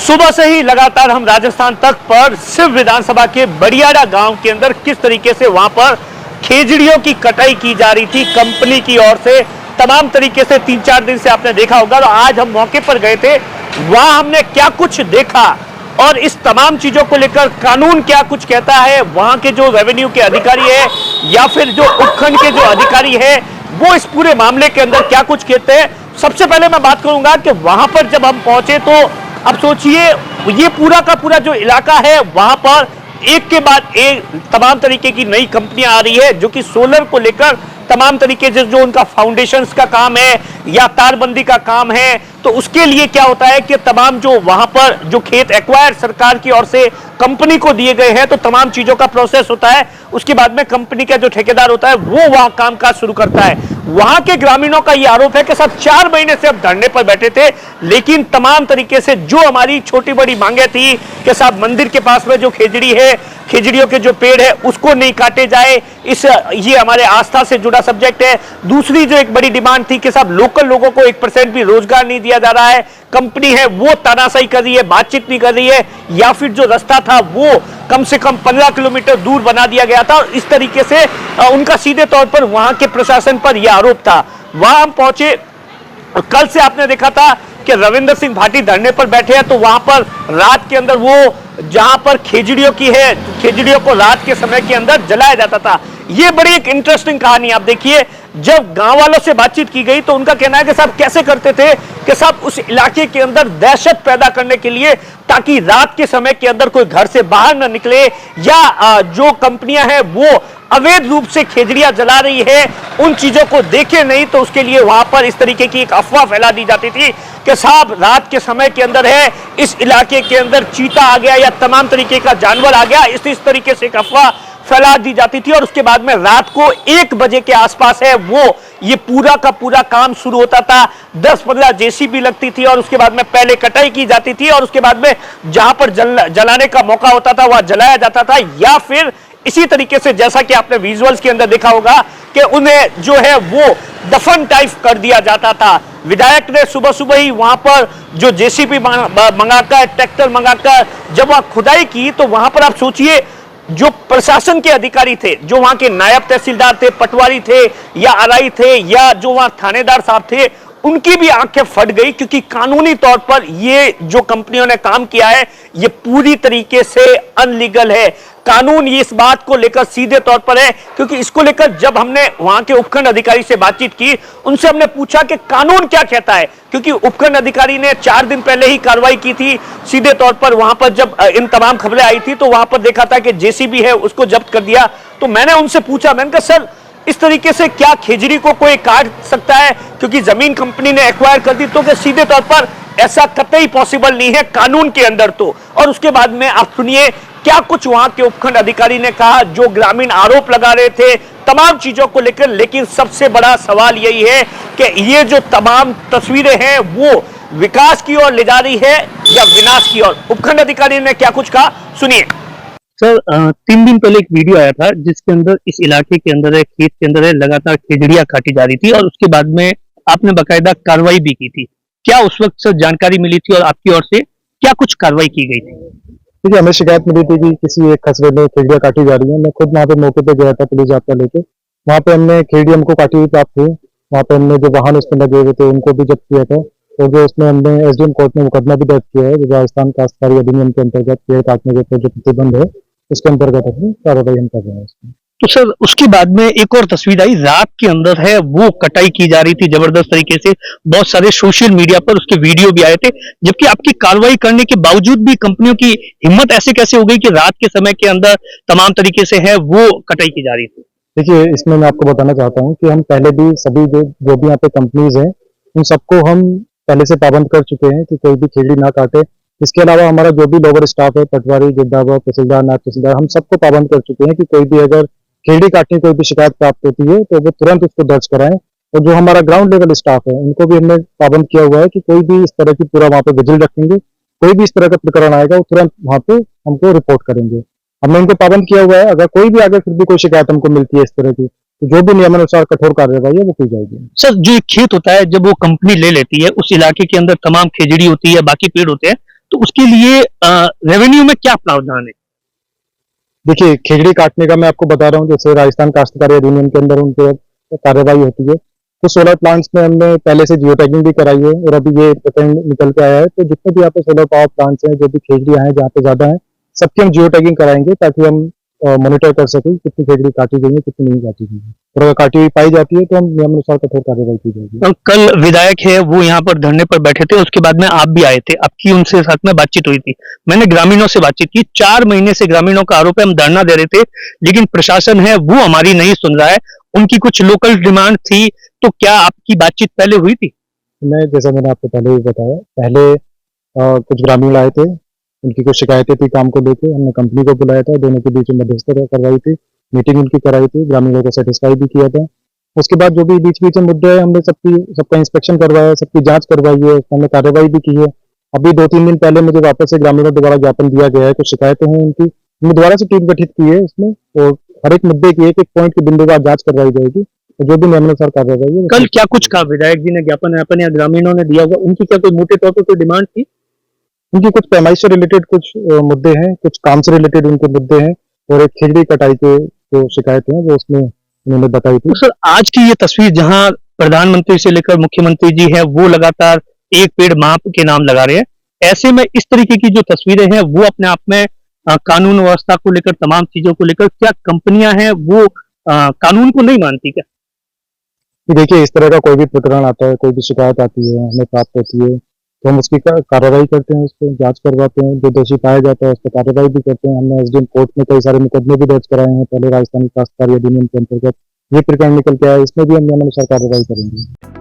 सुबह से ही लगातार हम राजस्थान तक पर सिर्फ विधानसभा के बड़ियाड़ा गांव के अंदर किस तरीके से वहां पर खेजड़ियों की कटाई की जा रही थी कंपनी की ओर से, तमाम तरीके से 3-4 दिन से आपने देखा होगा। तो आज हम मौके पर गए थे, वहां हमने क्या कुछ देखा और इस तमाम चीजों को लेकर कानून क्या कुछ कहता है, वहां के जो रेवेन्यू के अधिकारी है या फिर जो उपखंड के जो अधिकारी है वो इस पूरे मामले के अंदर क्या कुछ कहते हैं। सबसे पहले मैं बात करूंगा कि वहां पर जब हम पहुंचे तो अब सोचिए ये पूरा का पूरा जो इलाका है वहां पर एक के बाद एक तमाम तरीके की नई कंपनियां आ रही है जो कि सोलर को लेकर तमाम तरीके से जो उनका फाउंडेशंस का काम है या तारबंदी का काम है, तो उसके लिए क्या होता है कि तमाम जो वहां पर जो खेत एक्वायर सरकार की ओर से कंपनी को दिए गए हैं तो तमाम चीजों का प्रोसेस होता है। उसके बाद में कंपनी का जो ठेकेदार होता है वो वहां कामकाज शुरू करता है। वहां के ग्रामीणों का यह आरोप है कि सब 4 महीने से अब धरने पर बैठे थे, लेकिन तमाम तरीके से जो हमारी छोटी बड़ी मांगे थी कि साहब मंदिर के पास में जो खेजड़ी है, खेजड़ियों के जो पेड़ है उसको नहीं काटे जाए, ये हमारे आस्था से जुड़ा सब्जेक्ट है। दूसरी जो एक बड़ी डिमांड थी कि साहब लोकल लोगों को 1% भी रोजगार नहीं दिया जा रहा है, कंपनी है वो तानाशाही कर रही है, बातचीत नहीं कर रही है, या फिर जो रास्ता था वो कम से कम 15 किलोमीटर दूर बना दिया गया था। और इस तरीके से उनका सीधे तौर पर वहां के प्रशासन पर यह आरोप था। वहां हम पहुंचे, कल से आपने देखा था कि रविंद्र सिंह भाटी धरने पर बैठे हैं, तो वहां पर रात के अंदर वो जहां पर खेजड़ियों की है, खेजड़ियों को रात के समय के अंदर जलाया जाता था। ये बड़ी एक इंटरेस्टिंग कहानी आप देखिए। जब गांव वालों से बातचीत की गई तो उनका कहना है कि साहब कैसे करते थे कि साहब उस इलाके के अंदर दहशत पैदा करने के लिए, ताकि रात के समय के अंदर कोई घर से बाहर न निकले, या जो कंपनियां हैं वो अवैध रूप से खेजड़ियां जला रही है उन चीजों को देखे नहीं। तो उसके लिए वहां पर इस तरीके की एक अफवाह फैला दी जाती थी कि साहब रात के समय के अंदर है इस इलाके के अंदर चीता आ गया या तमाम तरीके का जानवर आ गया, इस तरीके से एक अफवाह फैला दी जाती थी। और उसके बाद में रात को 1 बजे के आसपास है वो ये पूरा का पूरा काम शुरू होता था। 10-15 जेसीबी लगती थी और उसके बाद में पहले कटाई की जाती थी और उसके बाद में जहां पर जलाने का मौका होता था वहां जलाया जाता था, या फिर इसी तरीके से जैसा कि आपने विजुअल्स के अंदर देखा होगा कि उन्हें जो है वो दफन टाइप कर दिया जाता था। विधायक ने सुबह सुबह ही वहां पर जो जेसीबी मंगाकर, ट्रैक्टर मंगाकर जब वहां खुदाई की, तो वहां पर आप सोचिए जो प्रशासन के अधिकारी थे, जो वहां के नायब तहसीलदार थे, पटवारी थे या आरआई थे, या जो वहां थानेदार साहब थे, उनकी भी आंखें फट गई, क्योंकि कानूनी तौर पर ये जो कंपनियों ने काम किया है ये पूरी तरीके से अनलीगल है। कानून ये इस बात को लेकर सीधे तौर पर है, क्योंकि इसको लेकर जब हमने वहां के उपखंड अधिकारी से बातचीत की, उनसे हमने पूछा कि कानून क्या कहता है, क्योंकि उपखंड अधिकारी ने 4 दिन पहले ही कार्रवाई की थी सीधे तौर पर। वहां पर जब इन तमाम खबरें आई थी तो वहां पर देखा था कि जेसीबी है उसको जब्त कर दिया। तो मैंने उनसे पूछा, मैंने कहा सर इस तरीके से क्या खेजड़ी को कोई काट सकता है, क्योंकि जमीन कंपनी ने एक्वायर कर दी, तो कि सीधे तौर पर ऐसा कतई पॉसिबल नहीं है कानून के अंदर। तो और उसके बाद में आप सुनिए क्या कुछ वहां के उपखंड अधिकारी ने कहा, जो ग्रामीण आरोप लगा रहे थे तमाम चीजों को लेकर। लेकिन सबसे बड़ा सवाल यही है कि ये जो तमाम तस्वीरें हैं वो विकास की ओर ले जा रही है या विनाश की ओर। उपखंड अधिकारी ने क्या कुछ कहा, सुनिए। सर 3 दिन पहले एक वीडियो आया था जिसके अंदर इस इलाके के अंदर है, खेत के अंदर है, लगातार खेजड़ियां काटी जा रही थी और उसके बाद में आपने बाकायदा कार्रवाई भी की थी। क्या उस वक्त सर जानकारी मिली थी और आपकी ओर से क्या कुछ कार्रवाई की गई थी? देखिए, हमें शिकायत मिली थी कि किसी एक खसरे में खेजड़ियां काटी जा रही है। मैं खुद वहाँ पे मौके पे गया था पुलिस जाब्ता लेके। वहाँ पे हमने खेजड़ी हमको काटी हुई प्राप्त हुई। वहाँ पे हमने जो वाहन उसमें लगे हुए थे उनको भी जब्त किया था, और जो उसमें हमने एसडीएम कोर्ट में मुकदमा भी दर्ज किया है, जो राजस्थान काश्तकारी अधिनियम के अंतर्गत पेड़ काटने के ऊपर जो प्रतिबंध है उसके अंतर्गत अपनी कार्रवाई हम कर रहे हैं उसमें। तो सर उसके बाद में एक और तस्वीर आई, रात के अंदर है वो कटाई की जा रही थी जबरदस्त तरीके से। बहुत सारे सोशल मीडिया पर उसके वीडियो भी आए थे, जबकि आपकी कार्रवाई करने के बावजूद भी कंपनियों की हिम्मत ऐसे कैसे हो गई कि रात के समय के अंदर तमाम तरीके से है वो कटाई की जा रही थी? देखिए, इसमें मैं आपको बताना चाहता हूँ कि हम पहले भी सभी जो भी यहाँ पे कंपनीज हैं उन सबको हम पहले से पाबंद कर चुके हैं कि कोई भी खेजड़ी ना काटे। इसके अलावा हमारा जो भी लोअर स्टाफ है, पटवारी, गिरदावर, तहसीलदार, नायब तहसीलदार, हम सबको पाबंद कर चुके हैं कि कोई भी अगर खेजड़ी काटने की कोई भी शिकायत प्राप्त होती है तो वो तुरंत उसको दर्ज कराएं। और जो हमारा ग्राउंड लेवल स्टाफ है उनको भी हमने पाबंद किया हुआ है कि कोई भी इस तरह की पूरा वहाँ पे विजिल रखेंगे, कोई भी इस तरह का प्रकरण आएगा वो तुरंत वहाँ पे हमको रिपोर्ट करेंगे। हमने इनको पाबंद किया हुआ है। अगर कोई भी आगे फिर भी कोई शिकायत हमको मिलती है इस तरह की, तो जो भी नियमानुसार कठोर कार्रवाई है वो की जाएगी। सर जो एक खेत होता है जब वो कंपनी ले लेती है, उस इलाके के अंदर तमाम खेजड़ी होती है, बाकी पेड़ होते हैं, तो उसके लिए रेवेन्यू में क्या प्रावधान है? देखिए, खेजड़ी काटने का मैं आपको बता रहा हूँ, जैसे राजस्थान काश्तकारी अधिनियम के अंदर उनके कार्यवाही होती है। तो सोलर प्लांट्स में हमने पहले से जियो टैगिंग भी कराई है और अभी ये पेटेंट निकल के आया है। तो जितने भी यहाँ पे सोलर पावर प्लांट्स हैं, जो भी खेजड़ियाँ हैं जहाँ पे ज्यादा है, सबकी हम जियो टैगिंग कराएंगे ताकि हम मॉनिटर कर सकें कितनी खेजड़ी काटी गई है, कितनी नहीं काटी गई है। और अगर काटी हुई पाई जाती है तो हम नियमानुसार कठोर कार्रवाई की जाएगी। और कल विधायक है वो यहाँ पर धरने पर बैठे थे, उसके बाद में आप भी आए थे, आपकी उनसे साथ में बातचीत हुई थी। मैंने ग्रामीणों से बातचीत की, 4 महीने से ग्रामीणों का आरोप है हम धरना दे रहे थे, लेकिन प्रशासन है वो हमारी नहीं सुन रहा है। उनकी कुछ लोकल डिमांड थी, तो क्या आपकी बातचीत पहले हुई थी? जैसा मैंने आपको पहले भी बताया, पहले कुछ ग्रामीण आए थे, उनकी कुछ शिकायतें थी काम को लेके, हमने कंपनी को बुलाया था, दोनों के बीच में मध्यस्थता करवाई थी, मीटिंग उनकी कराई थी, ग्रामीणों को सेटिस्फाई भी किया था। उसके बाद जो भी बीच में मुद्दे हैं, हमने सबका इंस्पेक्शन करवाया, सबकी जांच करवाई है, हमने कार्रवाई भी की है। अभी 2-3 दिन पहले मुझे वापस से ग्रामीणों द्वारा ज्ञापन दिया गया है, कुछ शिकायतें हैं उनकी, हमने दोबारा से टीम गठित की है इसमें, और हर एक मुद्दे की एक पॉइंट के बिंदुवार जांच करवाई जाएगी, तो जो भी नियमानुसार कार्रवाई है। कल क्या कुछ कहा विधायक जी ने, ज्ञापन या ग्रामीणों ने दिया होगा, उनकी क्या कोई मोटे तौर पर कोई डिमांड थी? उनकी कुछ पैमाइश से रिलेटेड कुछ मुद्दे हैं, कुछ काम से रिलेटेड उनके मुद्दे हैं, और एक खेजड़ी कटाई के जो शिकायतें हैं वो उसमें उन्होंने बताई थी। तो सर, आज की ये तस्वीर जहां प्रधानमंत्री से लेकर मुख्यमंत्री जी हैं वो लगातार एक पेड़ मां के नाम लगा रहे हैं, ऐसे में इस तरीके की जो तस्वीरें हैं वो अपने आप में कानून व्यवस्था को लेकर, तमाम चीजों को लेकर, क्या कंपनियां हैं वो कानून को नहीं मानती क्या? देखिए, इस तरह का कोई भी प्रकरण आता है, कोई भी शिकायत आती है, हमें प्राप्त होती है, तो हम उसकी कार्रवाई करते हैं, उस पर जांच करवाते हैं, जो दोषी पाया जाता है उस पर कार्रवाई भी करते हैं। हमने एसडीएम कोर्ट में कई सारे मुकदमे भी दर्ज कराए हैं, पहले राजस्थानी काश्तकारी अधिनियम के अंतर्गत ये प्रकरण निकल के आया, इसमें भी हम नियमानुसार कार्रवाई करेंगे।